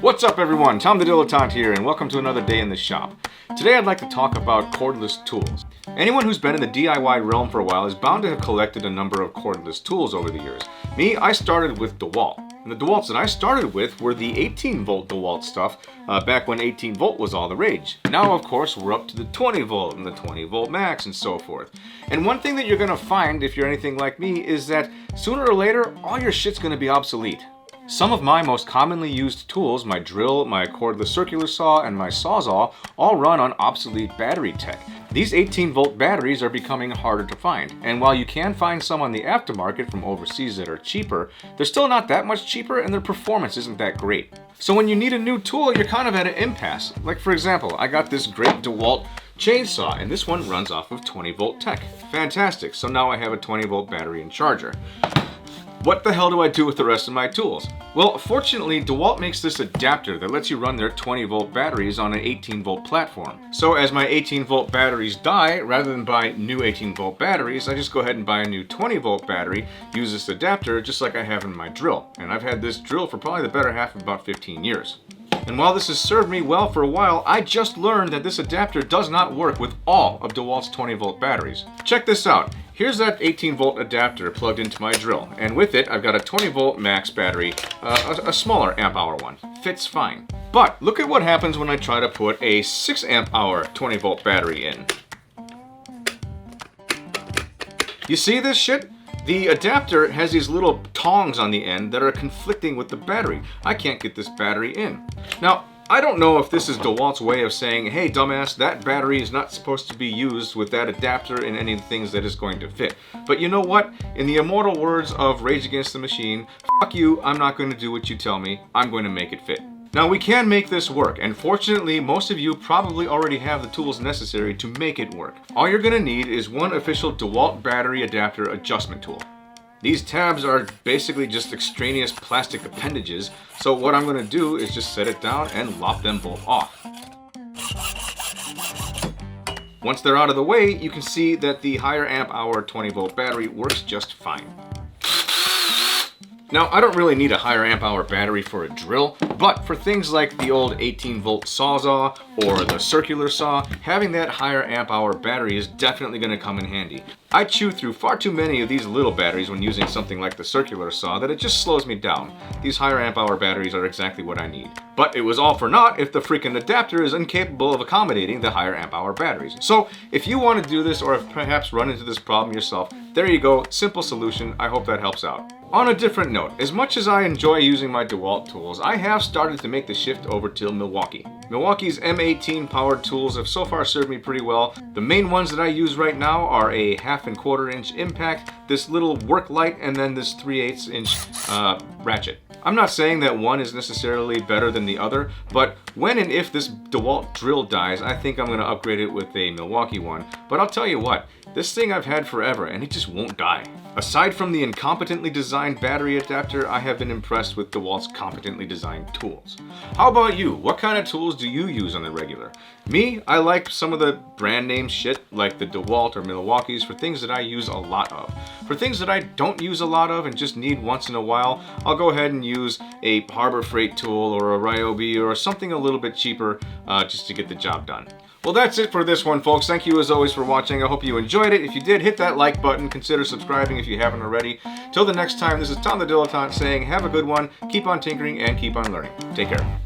What's up everyone, Tom the Dilettante here and welcome to another day in the shop. Today I'd like to talk about cordless tools. Anyone who's been in the DIY realm for a while is bound to have collected a number of cordless tools over the years. Me, I started with Dewalt. And the Dewalts that I started with were the 18 volt Dewalt stuff, back when 18 volt was all the rage. Now of course we're up to the 20 volt and the 20 volt max and so forth. And one thing that you're gonna find if you're anything like me is that sooner or later all your shit's gonna be obsolete. Some of my most commonly used tools, my drill, my cordless circular saw, and my sawzall, all run on obsolete battery tech. These 18 volt batteries are becoming harder to find, and while you can find some on the aftermarket from overseas that are cheaper, they're still not that much cheaper and their performance isn't that great. So when you need a new tool, you're kind of at an impasse. Like for example, I got this great Dewalt chainsaw, and this one runs off of 20 volt tech. Fantastic, so now I have a 20 volt battery and charger. What the hell do I do with the rest of my tools? Well, fortunately, Dewalt makes this adapter that lets you run their 20 volt batteries on an 18 volt platform. So as my 18 volt batteries die, rather than buy new 18 volt batteries, I just go ahead and buy a new 20 volt battery, use this adapter just like I have in my drill. And I've had this drill for probably the better half of about 15 years. And while this has served me well for a while, I just learned that this adapter does not work with all of Dewalt's 20 volt batteries. Check this out. Here's that 18 volt adapter plugged into my drill, and with it I've got a 20 volt max battery, a smaller amp hour one. Fits fine. But look at what happens when I try to put a 6 amp hour 20 volt battery in. You see this shit? The adapter has these little tongs on the end that are conflicting with the battery. I can't get this battery in. Now, I don't know if this is Dewalt's way of saying, hey dumbass, that battery is not supposed to be used with that adapter in any of the things that is going to fit. But you know what? In the immortal words of Rage Against the Machine, fuck you, I'm not going to do what you tell me, I'm going to make it fit. Now we can make this work, and fortunately most of you probably already have the tools necessary to make it work. All you're going to need is one official Dewalt battery adapter adjustment tool. These tabs are basically just extraneous plastic appendages, so what I'm going to do is just set it down and lop them both off. Once they're out of the way, you can see that the higher amp hour 20 volt battery works just fine. Now, I don't really need a higher amp hour battery for a drill, but for things like the old 18 volt sawzall or the circular saw, having that higher amp hour battery is definitely going to come in handy. I chew through far too many of these little batteries when using something like the circular saw that it just slows me down. These higher amp hour batteries are exactly what I need. But it was all for naught if the freaking adapter is incapable of accommodating the higher amp hour batteries. So if you want to do this or perhaps run into this problem yourself, there you go, simple solution. I hope that helps out. On a different note, as much as I enjoy using my Dewalt tools, I have started to make the shift over to Milwaukee. Milwaukee's M18 powered tools have so far served me pretty well. The main ones that I use right now are a 1/2 and 1/4 inch impact, this little work light, and then this 3/8 inch ratchet. I'm not saying that one is necessarily better than the other, but when and if this Dewalt drill dies, I think I'm going to upgrade it with a Milwaukee one. But I'll tell you what, this thing I've had forever and it just won't die. Aside from the incompetently designed battery adapter, I have been impressed with Dewalt's competently designed tools. How about you? What kind of tools do you use on the regular? Me, I like some of the brand name shit like the Dewalt or Milwaukee's for things that I use a lot of. For things that I don't use a lot of and just need once in a while, I'll go ahead and use a Harbor Freight tool or a Ryobi or something a little bit cheaper just to get the job done. Well, that's it for this one, folks. Thank you as always for watching. I hope you enjoyed it. If you did, hit that like button. Consider subscribing if you haven't already. Till the next time, this is Tom the Dilettante saying have a good one, keep on tinkering, and keep on learning. Take care.